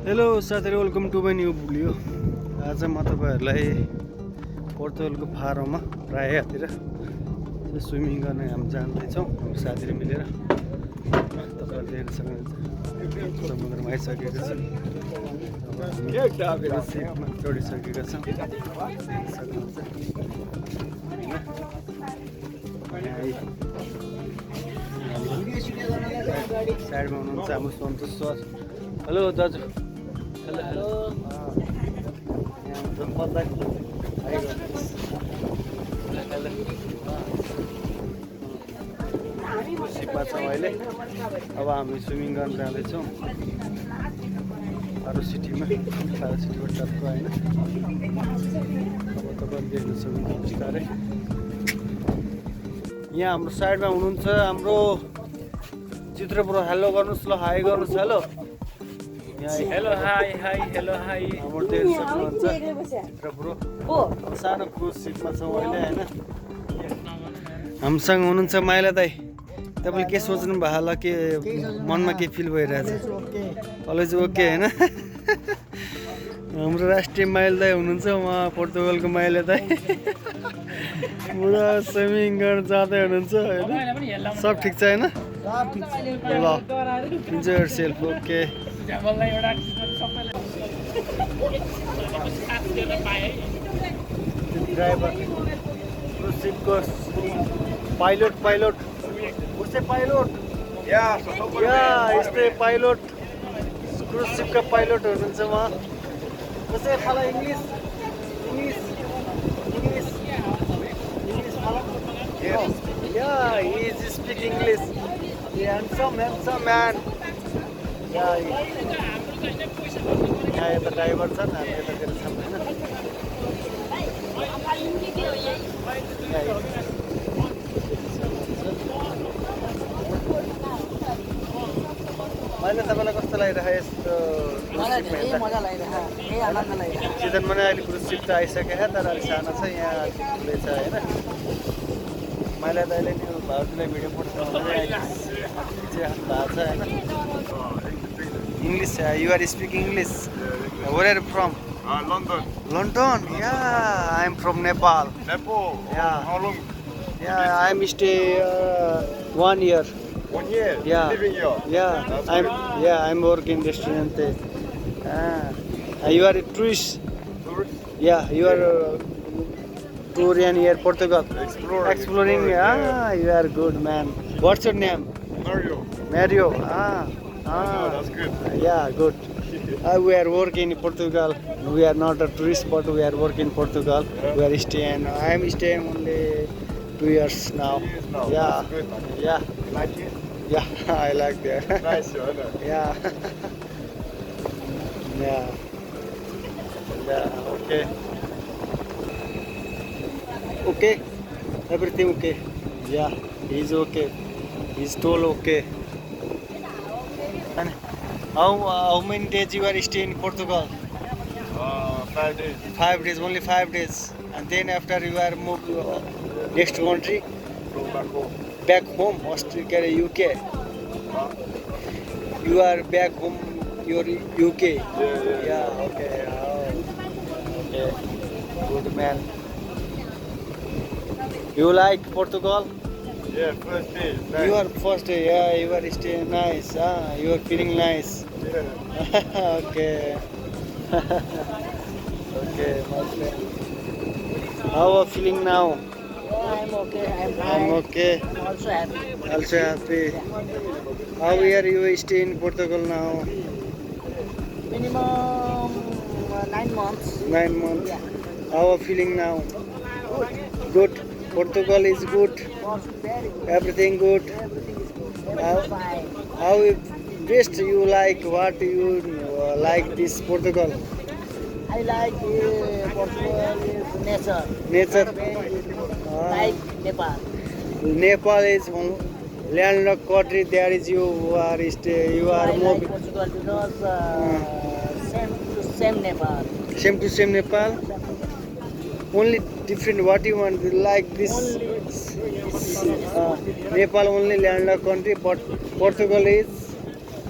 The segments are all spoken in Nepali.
हेलो साथीहरु, welcome to my new video. आज म तपाईहरुलाई पोर्तुगलको फारोमा प्रायतिर स्विमिङ गर्ने हामी जाँदैछौँ साथीहरु मिलेर। तपाईहरुले हेर्न सक्नुहुन्छ समुद्रमा आइसकेको छ। सिपमा चढिसकेका छौँ। साइडमा हुनुहुन्छ हाम्रो सन्तोष सर। हेलो दाजु। Hello hello. सिपमा छौँ अहिले। अब हामी स्विमिङ गर्न जाँदैछौँ फारो सिटीमा। फारो सिटीबाट टक्क होइन। अब तपाईँले देख्न सक्नुहुन्छ बिस्तारै। यहाँ हाम्रो साइडमा हुनुहुन्छ हाम्रो चित्र ब्रो। हेलो गर्नुहोस् ल, हाई गर्नुहोस्। Hello hello hi hi hello hi. हाम्रो देख्न सक्नुहुन्छ चित्र ब्रो। अब सानो क्रुज सिपमा छौँ अहिले होइन। हामीसँग हुनुहुन्छ माइला दाई। तपाईँले के सोच्नु भयो होला, के मनमा के फिल भइरहेछ? कलेज ओके होइन। हाम्रो राष्ट्रिय माइला दाई हुनुहुन्छ, उहाँ पोर्तुगलको माइला दाई। पुरा स्विमिङ गर्न जाँदै हुनुहुन्छ होइन। सब ठिक छ होइन? ल, enjoy yourself. Okay. Driver सिपको पाइलट उससे पाइलट या यस्तै पाइलट क्रुज सिपका पाइलट हुनुहुन्छ उहाँ। कसै खाला इङ्ग्लिस खाला। या he is speak English. Handsome man. यहाँ यता ड्राइभर छन्, हामी यतातिर छौँ होइन। मैले तपाईँलाई कस्तो लागिरहेको यस्तो सिजनमा नै? अहिले क्रुज सिप त आइसक्यो है, तर अलिक सानो छ, यहाँ अलिक ठुलै छ होइन। मैले त अहिले नि भाउजूलाई भिडियो पोस्ट भएको छ होइन। English, you are speaking English. Where are you from? London. London? Yeah, I am from Nepal. Nepal? Yeah. How long? Yeah, I am stay 1 year. 1 year? Yeah. Living here? Yeah, That's I'm working restaurant. You are a tourist? Tourist? Yeah, you are touring here Portugal. Exploring. You are good man. What's your name? Mario. That's good. Yeah, good. We are working in Portugal. We are not a tourist, but we are working in Portugal. We are staying. I am staying only 2 years now. Yeah. That's good, man. Yeah. Like it? Yeah, I like that. Nice, I know. Yeah. Yeah. Yeah. Okay. Okay. Everything okay. Yeah. He's okay. He's told okay. And how many days you are staying in Portugal? 5 days. 5 days. Only 5 days. And then after you are moved next country, Go back home. back home, Australia, UK. You are back home, your UK. Yeah, okay. Okay. Good man. You like Portugal? Yeah, first day. Nice. You are first day, yeah, you are staying nice. You are feeling nice. Yeah. Okay. Okay, my friend. How are you feeling now? I'm okay. I'm okay. Also happy. Also happy. How are you staying in Portugal now? Minimum 9 months. 9 months. Yeah. How are you feeling now? Good. Portugal is good. Very good. Everything good. Everything is good. How, Everything fine. how best you like? What you like this Portugal? I like Portugal is nature. Nature. Very beautiful. Ah. Like Nepal. Nepal is landlocked country. There is you are you I are like moving. Portugal because same Nepal. Same to same Nepal. Only different. What you want? Like this? Only Nepal only landlocked country, but Portugal is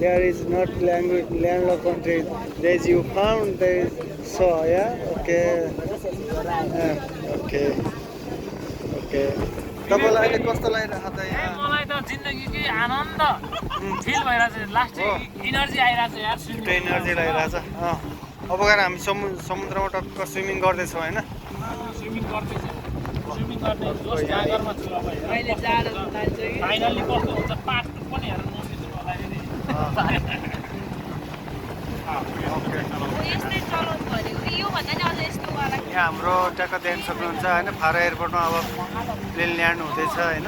There is not language landlocked country. There is you found there is so yeah. Okay. Okay. Okay. तपाईँलाई अहिले कस्तो लागिरहेको त यहाँ मलाई त जिन्दगीकै आनन्द फिल भइरहेछ लास्ट इनर्जी आइरहेछ यार त्यो एनर्जी लागिरहेछ अब गएर हामी समुद्रमा टक्क स्विमिङ गर्दैछौँ होइन स्विमिङ गर्दैछ स्विमिङ गर्ने जोस जागरमा छु अब अहिले जाडो लाग्छ कि फाइनली कस्तो हुन्छ पाट पनि हेर्न नबिर्सनु होला नि यस्तै चलाउनु भनेको यो भन्दा नि अझ यस्तो वाला यहाँ हाम्रो ट्याक्क देख्न सक्नुहुन्छ होइन फारा एयरपोर्टमा अब प्लेन ल्यान्ड हुँदैछ होइन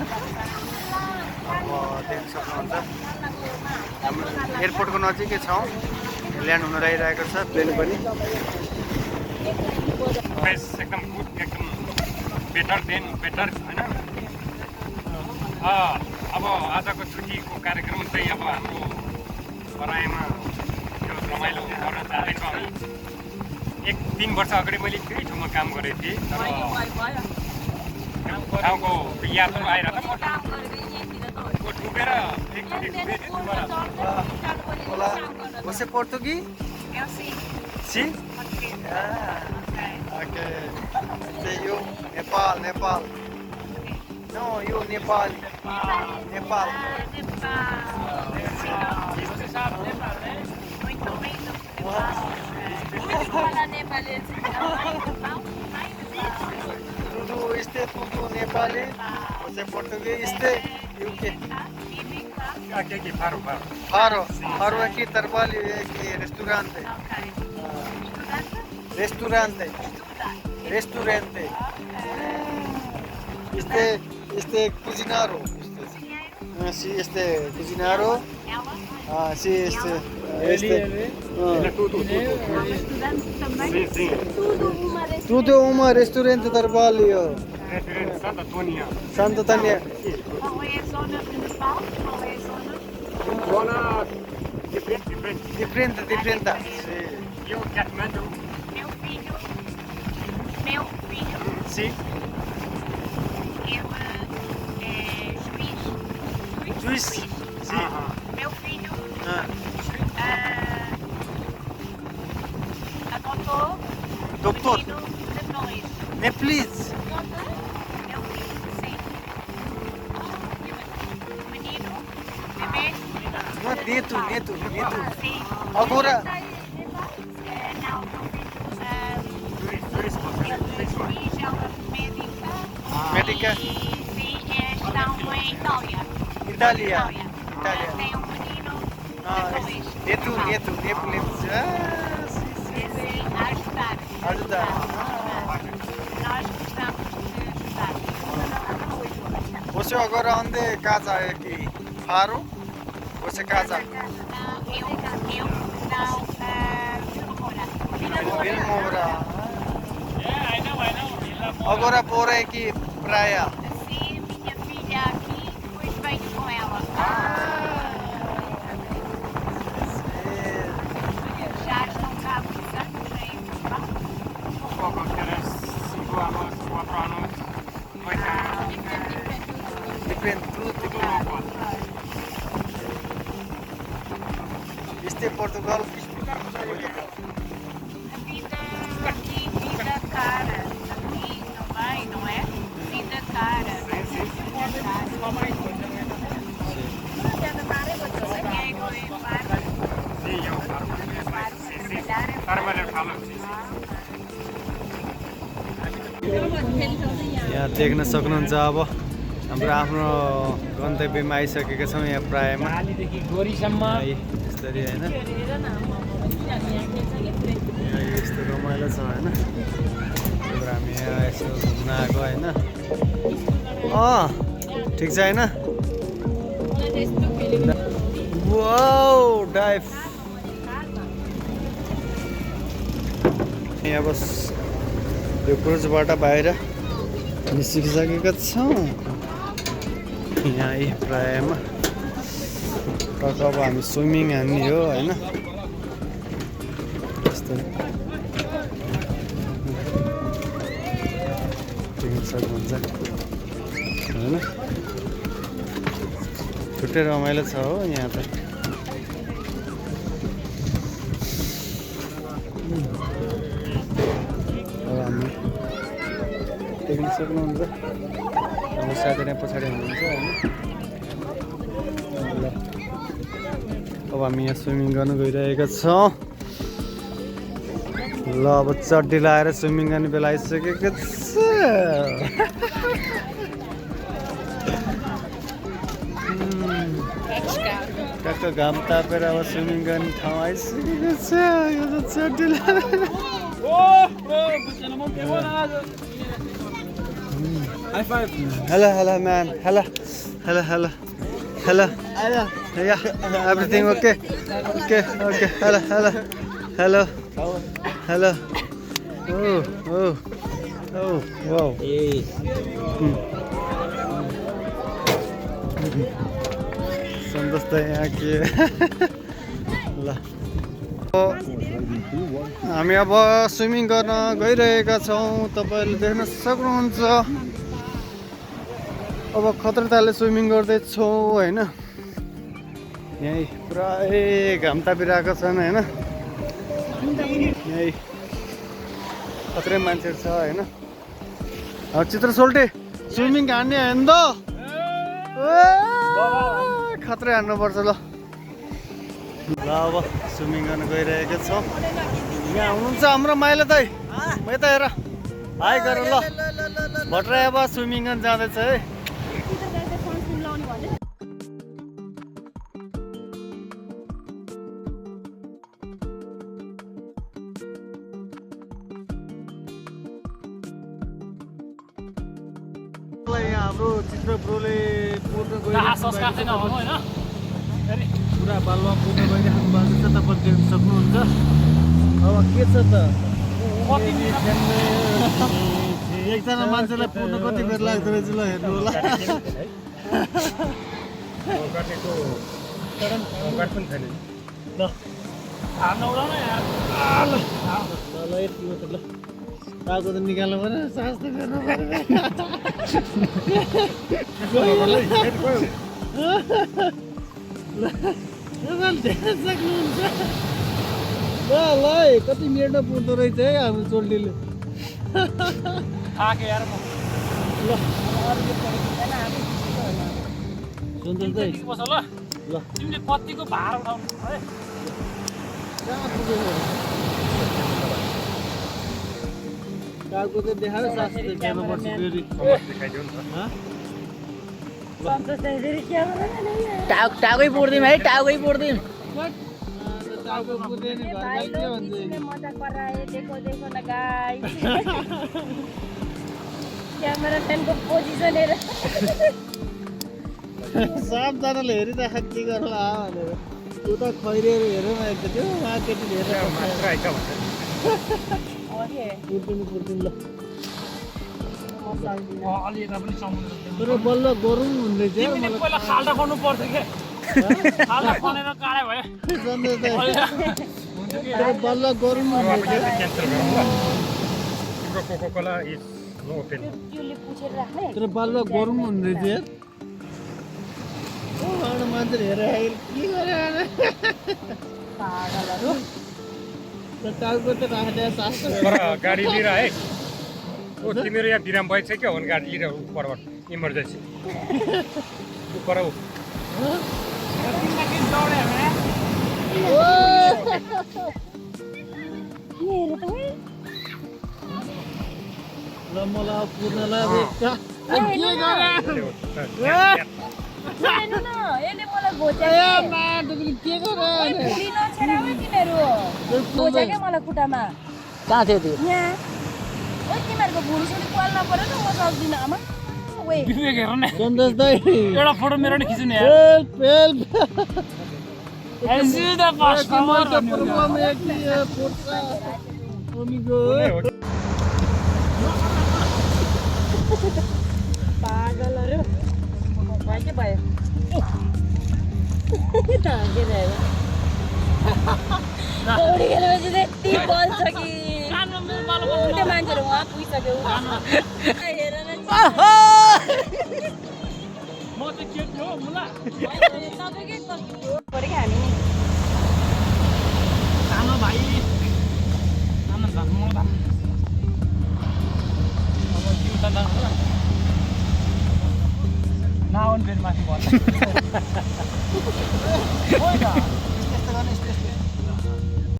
अब देख्न सक्नुहुन्छ हाम्रो एयरपोर्टको नजिकै छौँ ल्यान्ड हुन लागिरहेको छ प्लेन पनि एकदम गुड एकदम बेटर होइन अब आजको छुट्टीको कार्यक्रम चाहिँ अब हाम्रो परायमा त्यो रमाइलो गर्न जाँदैछौँ हामी 1-3 वर्ष अगाडि मैले त्यही ठाउँमा काम गरेको थिएँ तर ठाउँको यादहरू आइरहेको म डुबेर Olá, você é português? Eu sim. Sim? Ok. You Nepal. No, you Nepal. Nepal. Você sabe, né, Padre? Muito lindo. Fala nepalês. Tudo Nepali. Você é português? E o quê? Aqui, paro. Faro aqui trabalho aqui restaurante. Restaurante. Este cozinheiro. Sí, este cozinheiro. Sí, este. Tudo. Estudante também. Sim. Tudo uma restaurante trabalho. Referente Santa Antônia. Santo Tânia. Qual é a zona de Nepal? Qual é a zona? Zona diferente. Different. E o Kathmandu? Meu filho. Sim. Ele é juiz. Sim. Meu filho Ah, adotou Doutor. menino nepalês. Nepalese. Meu filho, sim. Menino, bebê. Não, neto. Sim. Agora. Não, ele é juiz, ela é Médica. E sim, estão em Itália. Itália. Tem um menino Ah, nepalês. neto. Nepalese. Ah, sim. Sim, a ajudar. Ajudar. Nós gostamos de ajudar. Você agora onde casa aqui? Faro? Você casa? Eu não, Ele mora. Yeah, I know. Agora por aqui, praia. Sim, minha filha aqui, depois venho com ela. Já estão cá há muitos anos em Portugal. Pouco, que era 5 anos, 4 anos, 8 anos. Different. Este é Portugal. A vida aqui, vida cara. Aqui também, não é? Vida cara. Sim, eu falo. Sim. Farmer falo. यहाँ देख्न सक्नुहुन्छ अब हाम्रो आफ्नो गन्तव्यमा आइसकेका छौँ यहाँ प्रायमा नालीदेखि गोरीसम्म यसरी होइन यहाँ यस्तो रमाइलो छ होइन त्यही भएर हामी यहाँ यसो घुम्न आएको होइन ठिक छ होइन वाउ डाइभ यहाँ बस यो क्रुजबाट बाहिर निस्किसकेका छौँ यहाँ प्रायमा टक्क अब हामी स्विमिङ हान्ने हो होइन यस्तो देख्न सक्नुहुन्छ होइन छुट्टै रमाइलो छ हो यहाँ त हेरिदिन सक्नुहुन्छ हाम्रो साथी यहाँ पछाडि हुनुहुन्छ होइन ल अब हामी यहाँ स्विमिङ गर्नु गइरहेका छौँ ल अब चड्डी लगाएर स्विमिङ गर्ने बेला आइसकेको छ टक्क घाम तापेर अब स्विमिङ गर्ने ठाउँ आइसकेको छ यो त चड्डी लगाएर Hello, hello, man. Hello, hello, hello, hello. Yeah, everything okay? Okay, okay. Hello, hello, hello, hello. Oh, oh, oh, wow. सन्तोष त यहाँ के ल हामी अब स्विमिङ गर्न गइरहेका छौँ तपाईँहरूले देख्न सक्नुहुन्छ अब खतरा तालले स्विमिङ गर्दैछौँ होइन यहीँ पुरै घाम तापिरहेको छन् होइन यहीँ खत्रै मान्छेहरू छ होइन चित्र सोल्टे स्विमिङ हान्ने होइन त खत्रै हान्नुपर्छ ल ल अब स्विमिङ गर्न गइरहेका छौँ यहाँ हुनुहुन्छ हाम्रो माइला दाइ यता हेर हाई गर ल भट्टराई अब स्विमिङ गर्न जाँदैछ है हाम्रो चित्र ब्रोले पुरा बालुवा पुर्न गइराख्नु भएको छ तपाईँले देख्न सक्नुहुन्छ अब के छ त एकजना मान्छेलाई पुर्न कति बेर लाग्दो रहेछ ल हेर्नु होला टाउको त निकाल्नु पर्यो सास त गर्नु सक्नुहुन्छ ल कति मिनटमा पुग्दो रहेछ है हाम्रो चोल्टीले कतिको भार उठाउनु है टाउको त देखायो सास त गर्नुपर्छ फेरि टाउकै पुर्दिम है टाउकै पुर्दिम टाउको पुर्दैन घरलाई के भन्छ मजा कराए देखो देखो न गाइस क्यामेराम्यानको पोजिसन हेर सबजनाले हेरिराख के गर्ला भनेर उता खैरिएर हेरौँ एकचोटि मार्केटिङ हेरेर मात्र आइछ भन्छ पुर्दिनु ल अलि यता पनि समुद्र तर बल्ल गरौँ हुँदै थियो मलाई पहिला खाल्डा गर्नु पर्थ्यो के खाल्डा खनेर काडे भयो तर बल्ल गरौँ हुँदै थियो क्यान्सल गरौँ ल तिम्रो कोकोकोला इज नो ओपन त्यसले पुछेर राख्ने तर बल्ल गरौँ हुँदै थियो ओ मान्छेले हेरेर के गरे पागलहरु टाउको त राख्दै सास पर गाडी लिएर है ओ तिम्रो यहाँ बिराम भएछ क्या हो गाडी लिएर उपरबाट इमर्जेन्सी उपर हो ल मलाई पूर्णलाई हेर्नु न यसले मलाई घोचे के गरे घोचे क्या मलाई खुट्टामा कहाँ थियो त्यो यहाँ ओ तिमीहरूको भुँडीसुडी पाल्न पर्यो नि म सक्दिनँ आमा ओए विवेक हेर न सन्तोष दाइ एउटा फोटो मेरो नि खिच्नु यार हेल्प एसिदा पास कमर पागलहरु भयो के भयो तागेर पौडी खेलेपछि चाहिँ यति बल्छ कि त्यो मान्छेहरू उहाँ पुगिसक्यो हेर न म त के थियो मुला तपाईँकै कस्तो पऱ्यो क्या हामी सानो भाइ सानो धर्म अब जिउ त नआउनु फेरि माथि भन्नु